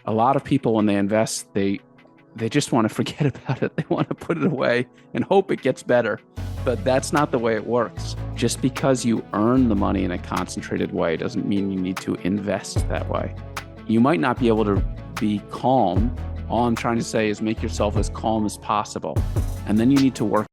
A lot of people, when they invest, they just want to forget about it. They want to put it away and hope it gets better. But that's not the way it works. Just because you earn the money in a concentrated way doesn't mean you need to invest that way. You might not be able to be calm. All I'm trying to say is make yourself as calm as possible. And then you need to work.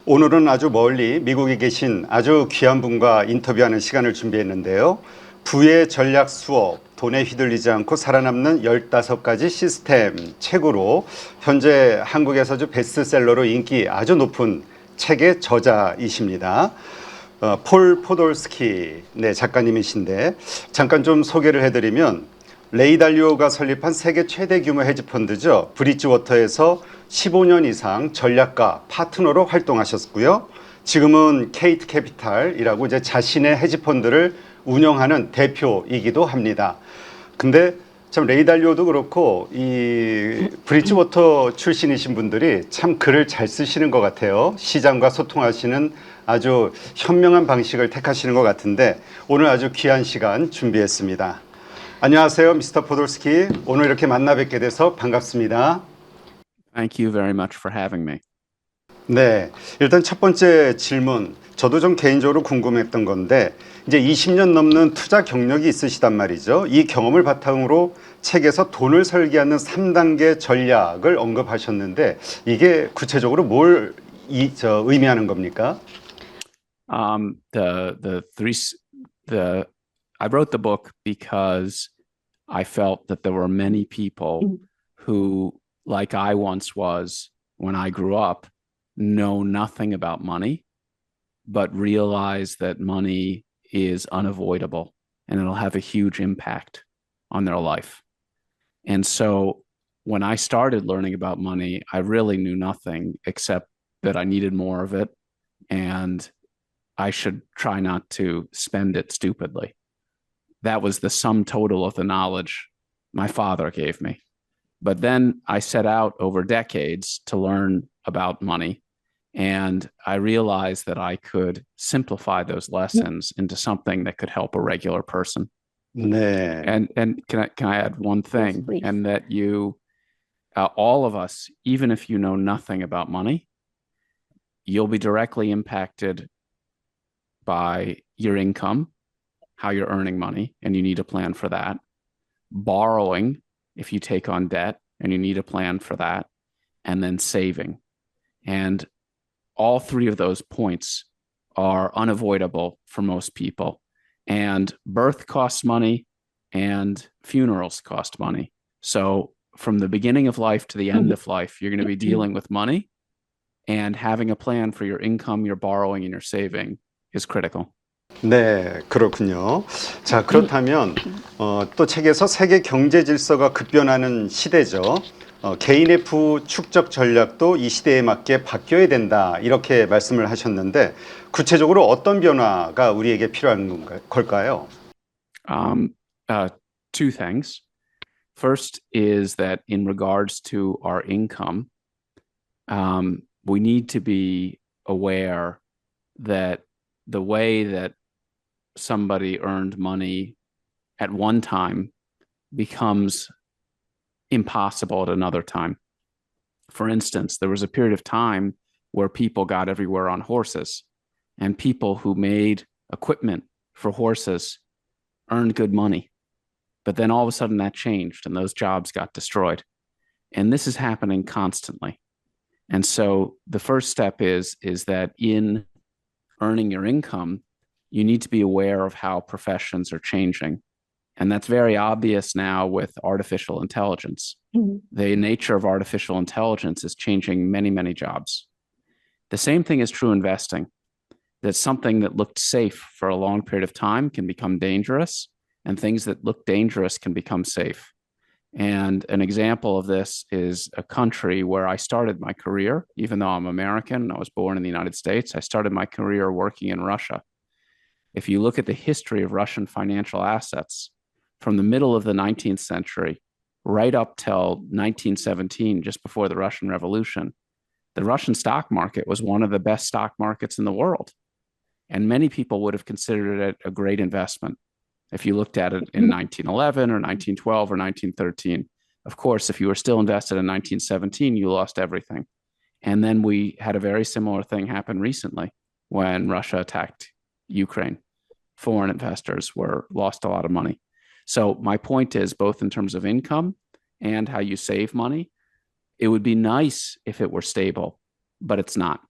오늘은 아주 멀리 미국에 계신 아주 귀한 분과 인터뷰하는 시간을 준비했는데요. 부의 전략 수업, 돈에 휘둘리지 않고 살아남는 15가지 시스템 책으로 현재 한국에서 아주 베스트셀러로 인기 아주 높은 책의 저자이십니다. 폴 포돌스키 작가님이신데 잠깐 좀 소개를 해드리면 레이 달리오가 설립한 세계 최대 규모 헤지펀드죠. 브리지워터에서 15년 이상 전략가 파트너로 활동하셨고요. 지금은 케이트 캐피탈이라고 이제 자신의 헤지펀드를 운영하는 대표이기도 합니다. 근데 참 레이 달리오도 그렇고 이 브리지워터 출신이신 분들이 참 글을 잘 쓰시는 것 같아요. 시장과 소통하시는 아주 현명한 방식을 택하시는 것 같은데 오늘 아주 귀한 시간 준비했습니다. 안녕하세요, 미스터 포돌스키. 오늘 이렇게 만나 뵙게 돼서 반갑습니다. Thank you very much for having me. 네, 일단 첫 번째 질문. 저도 좀 개인적으로 궁금했던 건데 이제 20년 넘는 투자 경력이 있으시단 말이죠. 이 경험을 바탕으로 책에서 돈을 설계하는 3단계 전략을 언급하셨는데 이게 구체적으로 뭘 의미하는 겁니까? The three the I wrote the book because I felt that there were many people who, like I once was when I grew up, know nothing about money, but realize that money is unavoidable and it'll have a huge impact on their life. And so when I started learning about money, I really knew nothing except that I needed more of it and I should try not to spend it stupidly. That was the sum total of the knowledge my father gave me. But then I set out over decades to learn about money. And I realized that I could simplify those lessons into something that could help a regular person. 네. And can I add one thing? Yes, please. And that you, all of us, even if you know nothing about money, you'll be directly impacted by your income, how you're earning money, and you need a plan for that. Borrowing, if you take on debt, and you need a plan for that. And then saving. And all three of those points are unavoidable for most people. And birth costs money and funerals cost money. So from the beginning of life to the end of life, you're going to be dealing with money, and having a plan for your income, your borrowing, and your saving is critical. 네, 그렇군요. 자, 그렇다면 또 책에서 세계 경제 질서가 급변하는 시대죠. 개인의 부 축적 전략도 이 시대에 맞게 바뀌어야 된다 이렇게 말씀을 하셨는데 구체적으로 어떤 변화가 우리에게 필요한 걸까요? Two things. First is that in regards to our income, we need to be aware that the way that somebody earned money at one time becomes impossible at another time. For instance, there was a period of time where people got everywhere on horses, and people who made equipment for horses earned good money. But then all of a sudden that changed and those jobs got destroyed. And this is happening constantly. And so the first step is that in earning your income, you need to be aware of how professions are changing. And that's very obvious now with artificial intelligence. The nature of artificial intelligence is changing many, many jobs. The same thing is true investing, that something that looked safe for a long period of time can become dangerous, and things that look dangerous can become safe. And an example of this is a country where I started my career, even though I'm American, I was born in the United States. I started my career working in Russia. If you look at the history of Russian financial assets, from the middle of the 19th century right up till 1917, just before the Russian Revolution, the Russian stock market was one of the best stock markets in the world. And many people would have considered it a great investment if you looked at it in 1911 or 1912 or 1913. Of course, if you were still invested in 1917, you lost everything. And then we had a very similar thing happen recently when Russia attacked Ukraine. Foreign investors lost a lot of money. So my point is, both in terms of income and how you save money, it would be nice if it were stable, but it's not.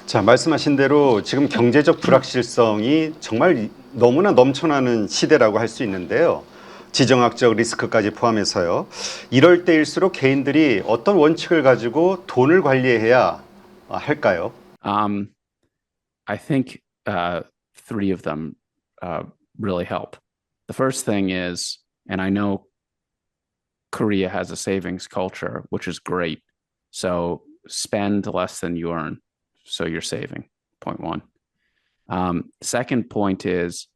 자, 말씀하신 대로 지금 경제적 불확실성이 정말 너무나 넘쳐나는 시대라고 할 수 있는데요. 지정학적 리스크까지 포함해서요. 이럴 때일수록 개인들이 어떤 원칙을 가지고 돈을 관리해야 할까요? I think three of them really help. The first thing is, and I know Korea has a savings culture, which is great. So spend less than you earn. So you're saving, point one. Second point is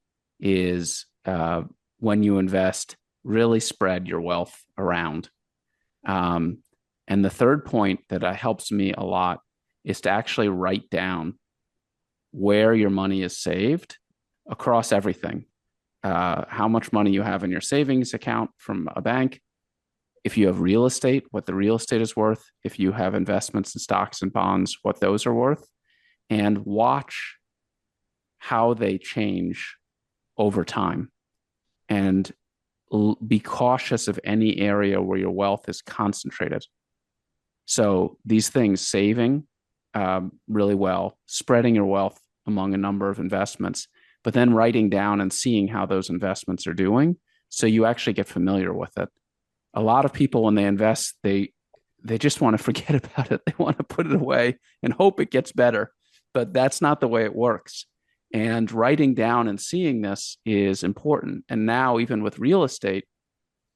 when you invest, really spread your wealth around. And the third point that helps me a lot is to actually write down where your money is saved across everything. How much money you have in your savings account from a bank. If you have real estate, what the real estate is worth. If you have investments in stocks and bonds, what those are worth. And watch how they change over time. And be cautious of any area where your wealth is concentrated. So these things, saving really well, spreading your wealth among a number of investments, but then writing down and seeing how those investments are doing, so you actually get familiar with it. A lot of people, when they invest, they just want to forget about it. They want to put it away and hope it gets better, but that's not the way it works. And writing down and seeing this is important. And now, even with real estate,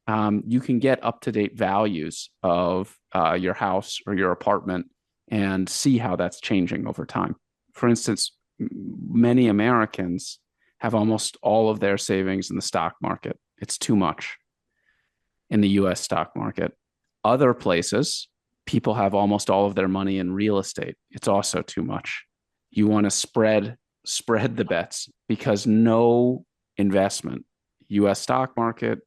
you can get up-to-date values of your house or your apartment and see how that's changing over time. For instance, many Americans have almost all of their savings in the stock market. It's too much in the US stock market. Other places, people have almost all of their money in real estate. It's also too much. You want to spread the bets, because no investment, US stock market,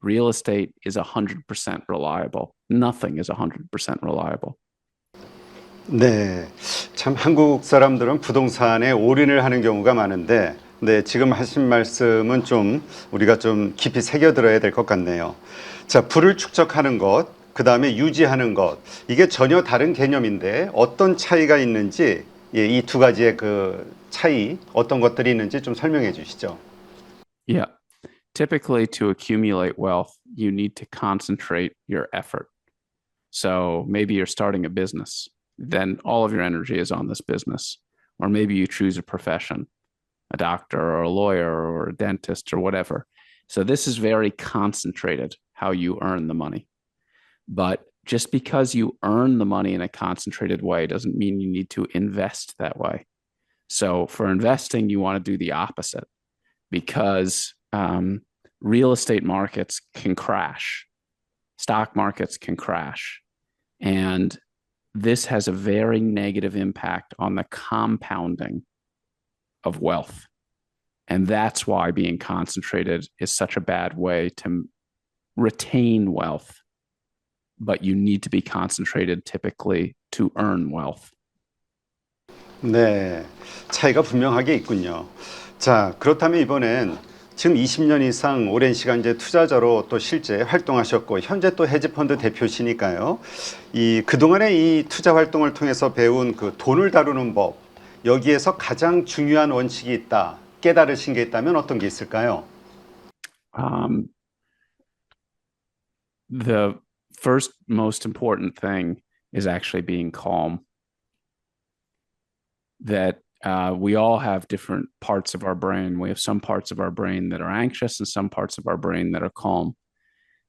real estate, is 100% reliable. Nothing is 100% reliable. 네, 참 한국 사람들은 부동산에 올인을 하는 경우가 많은데, 네, 지금 하신 말씀은 좀 우리가 좀 깊이 새겨들어야 될 것 같네요. 자, 부를 축적하는 것, 그 다음에 유지하는 것, 이게 전혀 다른 개념인데 어떤 차이가 있는지, 이 두 가지의 그 차이, 어떤 것들이 있는지 좀 설명해 주시죠. Yeah. Typically, to accumulate wealth, you need to concentrate your effort. So maybe you're starting a business, then all of your energy is on this business. Or maybe you choose a profession, a doctor or a lawyer or a dentist or whatever. So this is very concentrated, how you earn the money. But just because you earn the money in a concentrated way doesn't mean you need to invest that way. So for investing, you want to do the opposite, because real estate markets can crash, stock markets can crash, and this has a very negative impact on the compounding of wealth. And that's why being concentrated is such a bad way to retain wealth. But you need to be concentrated typically to earn wealth. 네, 차이가 분명하게 있군요. 자, 그렇다면 이번엔 지금 20년 이상 오랜 시간 이제 투자자로 또 실제 활동하셨고, 현재 또 헤지펀드 대표시니까요. 그동안의 이 투자 활동을 통해서 배운 그 돈을 다루는 법, 여기에서 가장 중요한 원칙이 있다, 깨달으신 게 있다면 어떤 게 있을까요? The first most important thing is actually being calm. That we all have different parts of our brain. We have some parts of our brain that are anxious and some parts of our brain that are calm.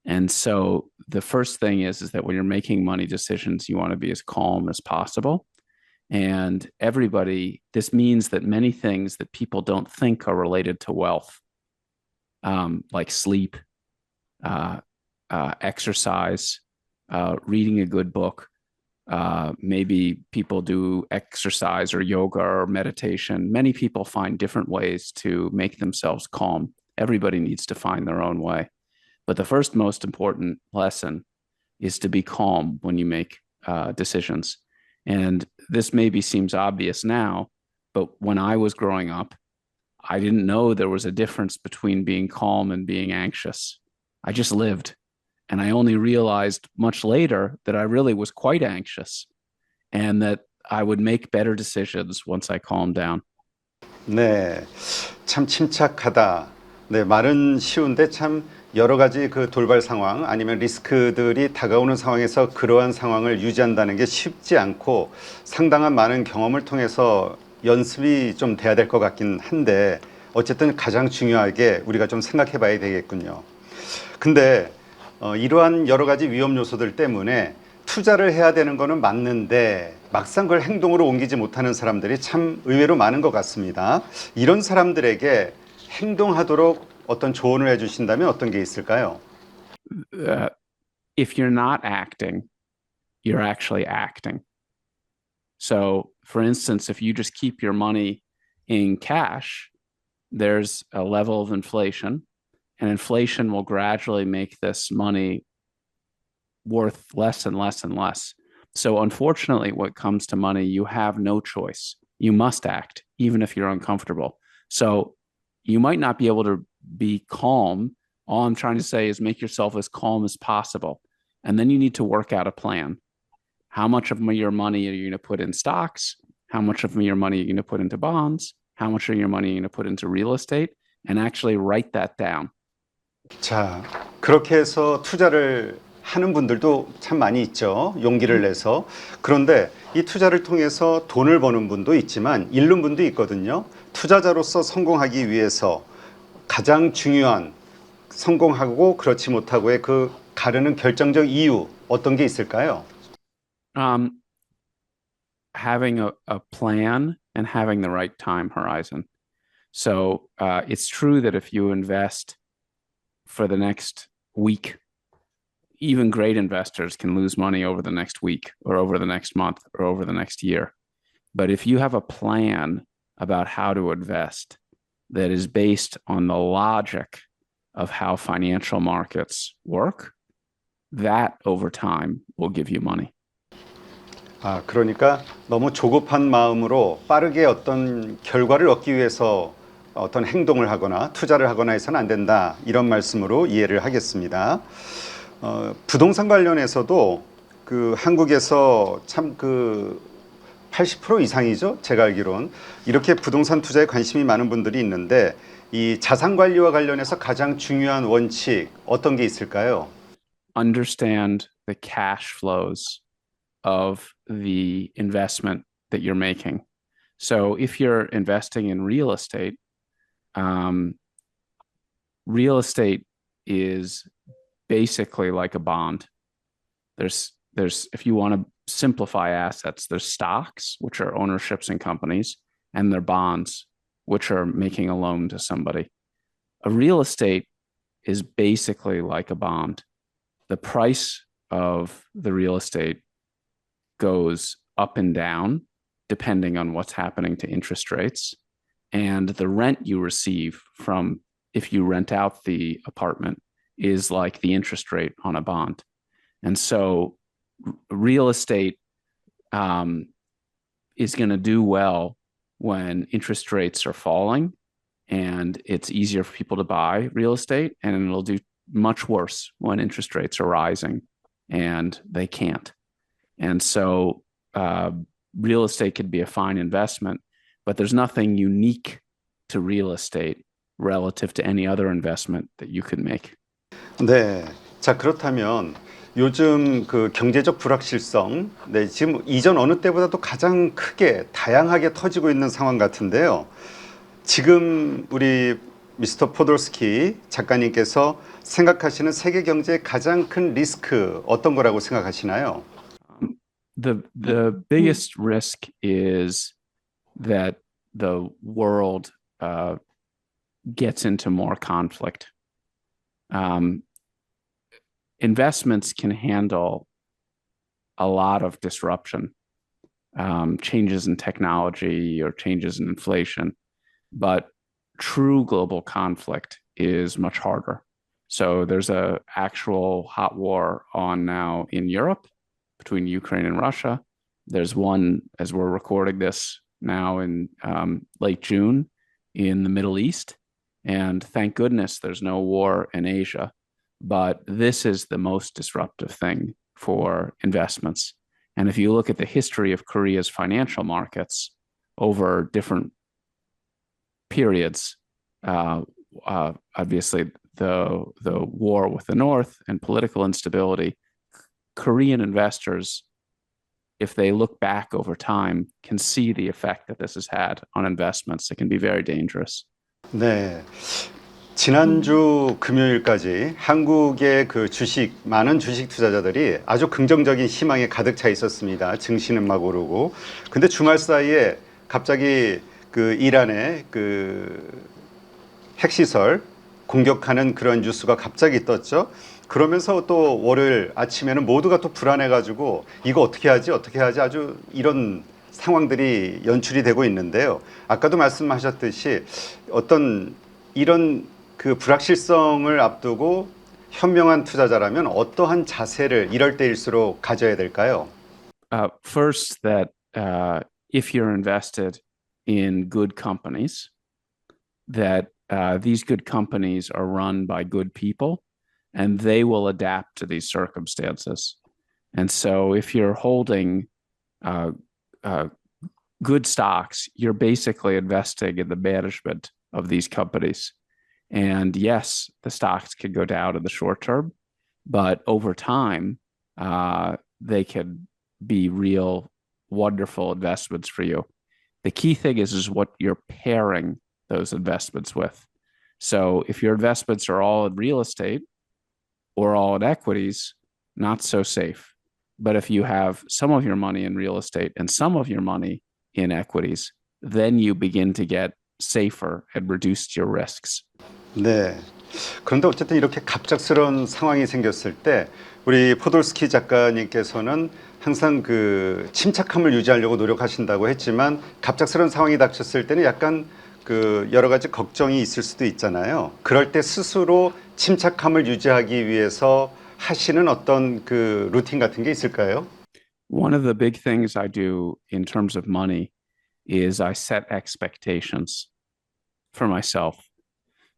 And so the first thing is that when you're making money decisions, you want to be as calm as possible. And this means that many things that people don't think are related to wealth, like sleep, exercise, reading a good book, Maybe people do exercise or yoga or meditation. Many people find different ways to make themselves calm. Everybody needs to find their own way. But the first most important lesson is to be calm when you make decisions. And this maybe seems obvious now, but when I was growing up, I didn't know there was a difference between being calm and being anxious. I just lived. And I only realized much later that I really was quite anxious and that I would make better decisions once I calmed down. 네, 참 침착하다. 네, 말은 쉬운데 참 여러 가지 그 돌발 상황 아니면 리스크들이 다가오는 상황에서 그러한 상황을 유지한다는 게 쉽지 않고 상당한 많은 경험을 통해서 연습이 좀 돼야 될 것 같긴 한데 어쨌든 가장 중요하게 우리가 좀 생각해 봐야 되겠군요. 근데 이러한 여러 가지 위험 요소들 때문에 투자를 해야 되는 거는 맞는데 막상 그걸 행동으로 옮기지 못하는 사람들이 참 의외로 많은 것 같습니다. 이런 사람들에게 행동하도록 어떤 조언을 해주신다면 어떤 게 있을까요? If you're not acting, you're actually acting. So, for instance, if you just keep your money in cash, there's a level of inflation, and inflation will gradually make this money worth less and less and less. So, unfortunately, when it comes to money, you have no choice. You must act, even if you're uncomfortable. So, you might not be able to be calm. All I'm trying to say is make yourself as calm as possible. And then you need to work out a plan. How much of your money are you going to put in stocks? How much of your money are you going to put into bonds? How much of your money are you going to put into real estate? And actually write that down. 자, 그렇게 해서 투자를 하는 분들도 참 많이 있죠. 용기를 내서. 그런데 이 투자를 통해서 돈을 버는 분도 있지만 잃는 분도 있거든요. 투자자로서 성공하기 위해서 가장 중요한 성공하고 그렇지 못하고의 그 가르는 결정적 이유 어떤 게 있을까요? Having a plan and having the right time horizon. So it's true that if you invest for the next week, even great investors can lose money over the next week or over the next month or over the next year. But if you have a plan about how to invest that is based on the logic of how financial markets work, that over time will give you money. 아, 그러니까 너무 조급한 마음으로 빠르게 어떤 결과를 얻기 위해서 어떤 행동을 하거나 투자를 하거나 해서는 안 된다. 이런 말씀으로 이해를 하겠습니다. 부동산 관련해서도 그 한국에서 참 그 80% 이상이죠. 제가 알기론. 이렇게 부동산 투자에 관심이 많은 분들이 있는데 이 자산 관리와 관련해서 가장 중요한 원칙 어떤 게 있을까요? Understand the cash flows of the investment that you're making. So if you're investing in real estate is basically like a bond. There's if you want to simplify assets, there's stocks, which are ownerships in companies, and they're bonds, which are making a loan to somebody. A real estate is basically like a bond. The price of the real estate goes up and down depending on what's happening to interest rates. And the rent you receive from if you rent out the apartment is like the interest rate on a bond. And so real estate is going to do well when interest rates are falling and it's easier for people to buy real estate, and it'll do much worse when interest rates are rising and they can't. And so real estate could be a fine investment, but there's nothing unique to real estate relative to any other investment that you could make. 네. 자, 그렇다면 요즘 그 경제적 불확실성, 네, 지금 이전 어느 때보다도 가장 크게 다양하게 터지고 있는 상황 같은데요. 지금 우리 미스터 포돌스키 작가님께서 생각하시는 세계 경제의 가장 큰 리스크 어떤 거라고 생각하시나요? The biggest risk is that the world gets into more conflict. Investments can handle a lot of disruption, changes in technology or changes in inflation. But true global conflict is much harder. So there's a actual hot war on now in Europe between Ukraine and Russia. There's one, as we're recording this now in late June, in the Middle East. And thank goodness there's no war in Asia. But this is the most disruptive thing for investments. And if you look at the history of Korea's financial markets over different periods, obviously the war with the North and political instability, Korean investors, if they look back over time, can see the effect that this has had on investments. It can be very dangerous. 네. 지난주 금요일까지 한국의 그 많은 주식 투자자들이 아주 긍정적인 희망에 가득 차 있었습니다. 증시는 막 오르고. 근데 주말 사이에 갑자기 그 이란의 그 핵시설 공격하는 그런 뉴스가 갑자기 떴죠. 그러면서 또 월요일 아침에는 모두가 또 불안해가지고 이거 어떻게 하지 아주 이런 상황들이 연출이 되고 있는데요. 아까도 말씀하셨듯이 어떤 이런 그 불확실성을 앞두고 현명한 투자자라면 어떠한 자세를 이럴 때일수록 가져야 될까요? First, that if you're invested in good companies, that these good companies are run by good people and they will adapt to these circumstances. And so if you're holding good stocks, you're basically investing in the management of these companies. And yes, the stocks can go down in the short term, but over time, they can be real, wonderful investments for you. The key thing is what you're pairing those investments with. So if your investments are all in real estate or all in equities, not so safe. But if you have some of your money in real estate and some of your money in equities, then you begin to get safer and reduce your risks. 네. 그런데 어쨌든 이렇게 갑작스러운 상황이 생겼을 때 우리 포돌스키 작가님께서는 항상 그 침착함을 유지하려고 노력하신다고 했지만 갑작스러운 상황이 닥쳤을 때는 약간 그 여러 가지 걱정이 있을 수도 있잖아요. 그럴 때 스스로 침착함을 유지하기 위해서 하시는 어떤 그 루틴 같은 게 있을까요? One of the big things I do in terms of money is I set expectations for myself.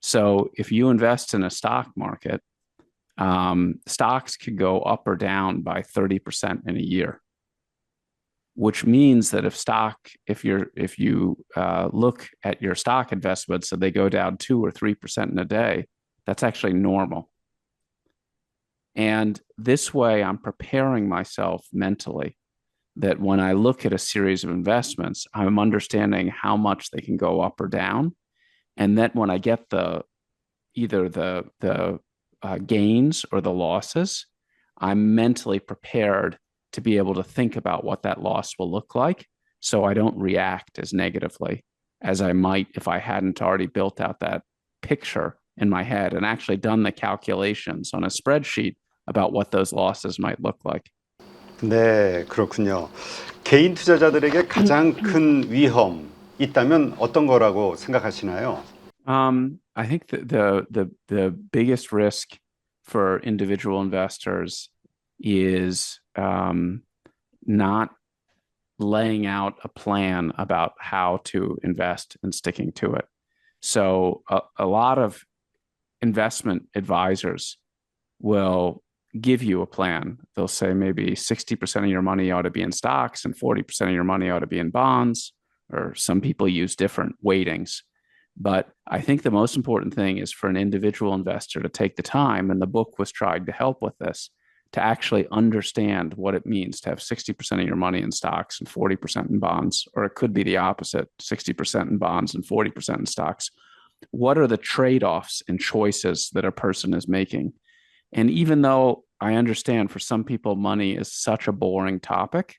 So if you invest in a stock market, stocks could go up or down by 30% in a year, which means that if you look at your stock investments and they go down 2 or 3% in a day, that's actually normal. And this way, I'm preparing myself mentally that when I look at a series of investments, I'm understanding how much they can go up or down. And that when I get either the gains or the losses, I'm mentally prepared to be able to think about what that loss will look like, so I don't react as negatively as I might if I hadn't already built out that picture in my head and actually done the calculations on a spreadsheet about what those losses might look like. 네, 그렇군요. 개인 투자자들에게 가장 큰 위험 있다면 어떤 거라고 생각하시나요? I think the biggest risk for individual investors is not laying out a plan about how to invest and sticking to it. So a lot of investment advisors will give you a plan. They'll say maybe 60% of your money ought to be in stocks and 40% of your money ought to be in bonds, or some people use different weightings. But I think the most important thing is for an individual investor to take the time, and the book was trying to help with this, to actually understand what it means to have 60% of your money in stocks and 40% in bonds, or it could be the opposite, 60% in bonds and 40% in stocks. What are the trade-offs and choices that a person is making? And even though I understand for some people money is such a boring topic,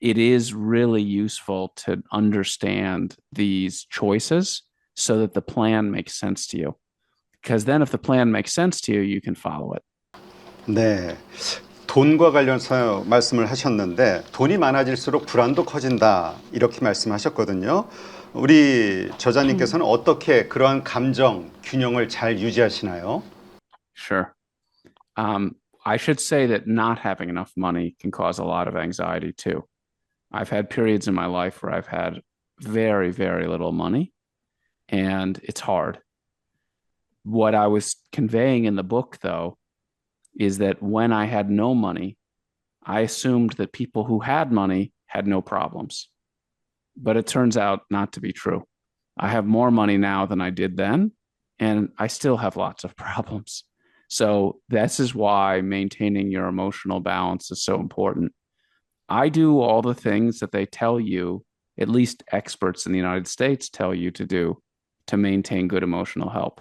it is really useful to understand these choices so that the plan makes sense to you. Because then if the plan makes sense to you, you can follow it. 네. 돈과 관련해서 말씀을 하셨는데 돈이 많아질수록 불안도 커진다 이렇게 말씀하셨거든요. 우리 저자님께서는 어떻게 그러한 감정 균형을 잘 유지하시나요? Sure. I should say that not having enough money can cause a lot of anxiety too. I've had periods in my life where I've had very, very little money, and it's hard. What I was conveying in the book, though, is that when I had no money, I assumed that people who had money had no problems. But it turns out not to be true. I have more money now than I did then, and I still have lots of problems. So, this is why maintaining your emotional balance is so important. I do all the things that they tell you, at least experts in the United States tell you to do to maintain good emotional health.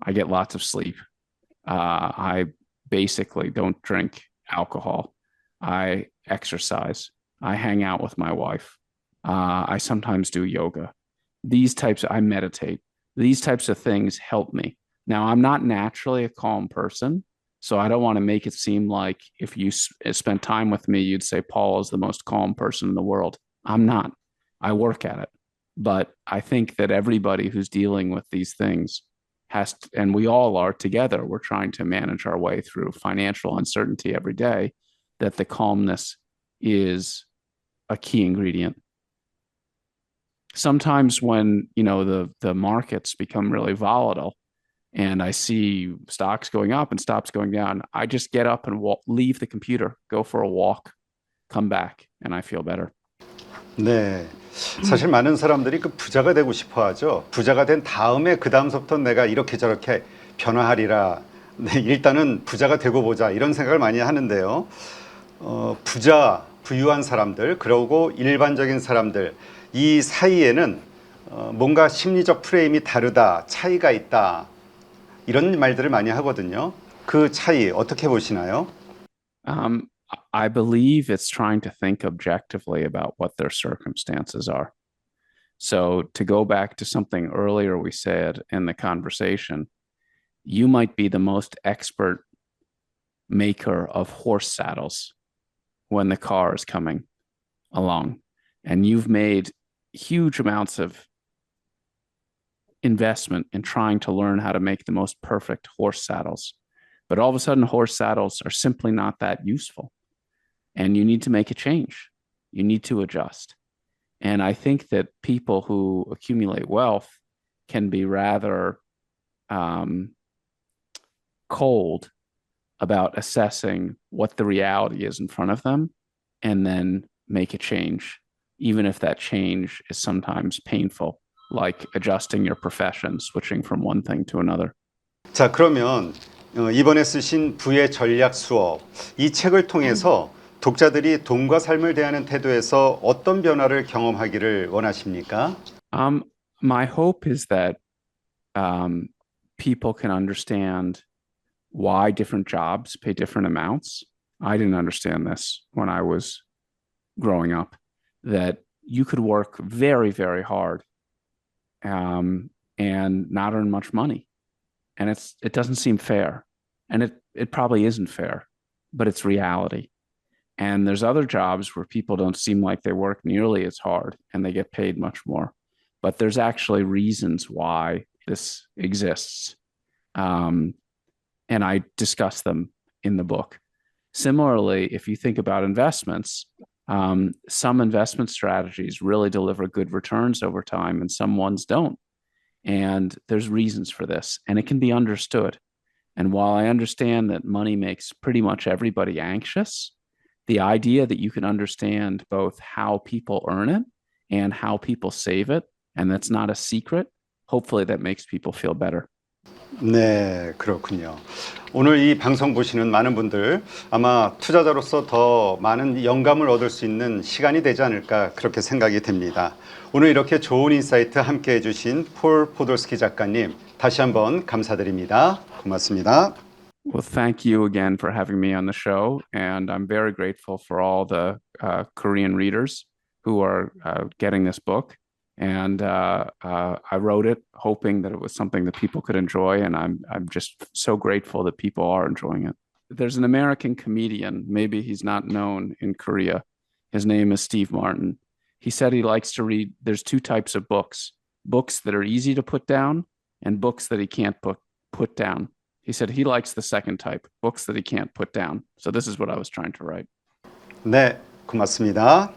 I get lots of sleep. I basically don't drink alcohol. I exercise. I hang out with my wife. I sometimes do yoga. I meditate. These types of things help me. Now, I'm not naturally a calm person, so I don't want to make it seem like if you spent time with me, you'd say Paul is the most calm person in the world. I'm not. I work at it. But I think that everybody who's dealing with these things has to, and we all are together, we're trying to manage our way through financial uncertainty every day, that the calmness is a key ingredient. Sometimes when, the markets become really volatile and I see stocks going up and stocks going down, I just get up and leave the computer, go for a walk, come back, and I feel better. 네. 사실 많은 사람들이 그 부자가 되고 싶어 하죠. 부자가 된 다음에 그 다음서부터 내가 이렇게 저렇게 변화하리라. 네, 일단은 부자가 되고 보자 이런 생각을 많이 하는데요. 부유한 사람들, 그리고 일반적인 사람들 이 사이에는 뭔가 심리적 프레임이 다르다, 차이가 있다 이런 말들을 많이 하거든요. 그 차이 어떻게 보시나요? Um, I believe it's trying to think objectively about what their circumstances are. So, to go back to something earlier we said in the conversation, you might be the most expert maker of horse saddles when the car is coming along, and you've made huge amounts of investment in trying to learn how to make the most perfect horse saddles. But all of a sudden, horse saddles are simply not that useful. And you need to make a change. You need to adjust. And I think that people who accumulate wealth can be rather cold about assessing what the reality is in front of them and then make a change, even if that change is sometimes painful, like adjusting your profession, switching from one thing to another. 자, 그러면 이번에 쓰신 부의 전략 수업 이 책을 통해서 독자들이 돈과 삶을 대하는 태도에서 어떤 변화를 경험하기를 원하십니까? My hope is that people can understand why different jobs pay different amounts. I didn't understand this when I was growing up, that you could work very, very hard and not earn much money. And it doesn't seem fair. And it probably isn't fair, but it's reality. And there's other jobs where people don't seem like they work nearly as hard and they get paid much more. But there's actually reasons why this exists. And I discuss them in the book. Similarly, if you think about investments, some investment strategies really deliver good returns over time and some ones don't. And there's reasons for this, and it can be understood. And while I understand that money makes pretty much everybody anxious, the idea that you can understand both how people earn it and how people save it, and that's not a secret, hopefully that makes people feel better. 네, 그렇군요. 오늘 이 방송 보시는 많은 분들 아마 투자자로서 더 많은 영감을 얻을 수 있는 시간이 되지 않을까 그렇게 생각이 됩니다. 오늘 이렇게 좋은 인사이트 함께 해주신 폴 포돌스키 작가님 다시 한번 감사드립니다. 고맙습니다. Well, thank you again for having me on the show, and I'm very grateful for all the Korean readers who are getting this book. And I wrote it hoping that it was something that people could enjoy, and I'm just so grateful that people are enjoying it. there's an American comedian, maybe he's not known in Korea. His name is Steve Martin. He said he likes to read, there's two types of books, books that are easy to put down and books that he can't put down. He said he likes the second type, books that he can't put down. So this is what I was trying to write. 네, 고맙습니다.